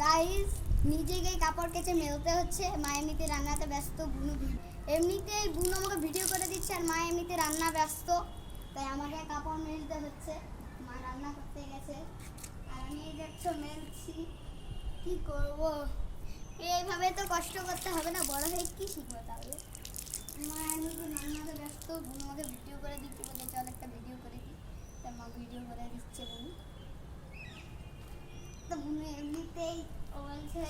Guys নিজেকে কাপড় কেচে মেলতে হচ্ছে, মা এমনিতে রান্নাতে ব্যস্ত, এমনিতেই বুনু আমাকে ভিডিও করে দিচ্ছে আর মা এমনিতে রান্না ব্যস্ত, তাই আমাকে কাপড় মেলতে হচ্ছে। মা রান্না করতে গেছে আর আমি এই দেখছো মেলছি। কি করব, এইভাবে তো কষ্ট করতে হবে না, বড় হয়ে কি শিখবো তাহলে। মা এমনিতে রান্নাতে ব্যস্ত, বুনু আমাকে ভিডিও করে দিচ্ছে, বলে চল একটা ভিডিও করে দিই, তাই মা ভিডিও করে দিচ্ছে বুনু। তো বুনু এমনিতেই ও বলছে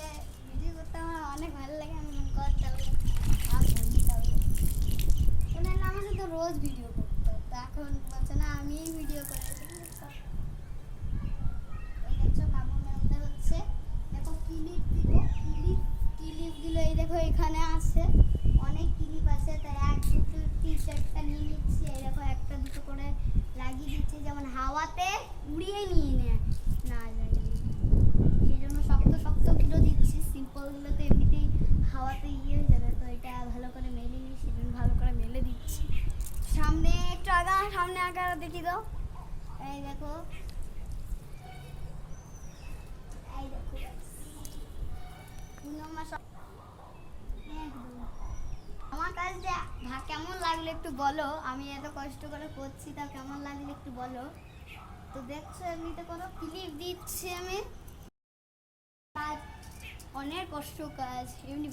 ভিডিও করতে আমার অনেক ভালো লাগে, আমি কর তাহলে আর বলি তাহলে। ওনার আমাকে তো রোজ ভিডিও করতো, তো এখন বলছে না আমি ভিডিও করে দিই। এই দেখছো কাপড় মেলতে হচ্ছে, দেখো ক্লিপ দিব, ক্লিপ দিলে এই দেখো এখানে আছে অনেক ক্লিপ আছে, তাই এক দুটো তিন চারটা নিয়ে নিচ্ছি। এই দেখো একটা দুটো করে লাগিয়ে দিচ্ছি, যেমন হাওয়াতে উড়িয়ে নিয়ে নেয় না যায়, সেই জন্য শক্ত শক্তগুলো দিচ্ছি। সিম্পলগুলো তো এমনিতেই হাওয়াতে হয়ে যাবে, তো এটা ভালো করে মেলে নিই, সেই জন্য ভালো করে মেলে দিচ্ছি। সামনে একটু সামনে আগা দেখি দাও। এই দেখো, এই দেখো আমার কাজটা কেমন লাগলো একটু বলো, আমি এত কষ্ট করে করছি তা কেমন লাগলো একটু বলো। তো দেখছো এমনিতে কোনো ক্লিপ দিচ্ছি আমি, কাজ অনেক কষ্ট কাজ এমনি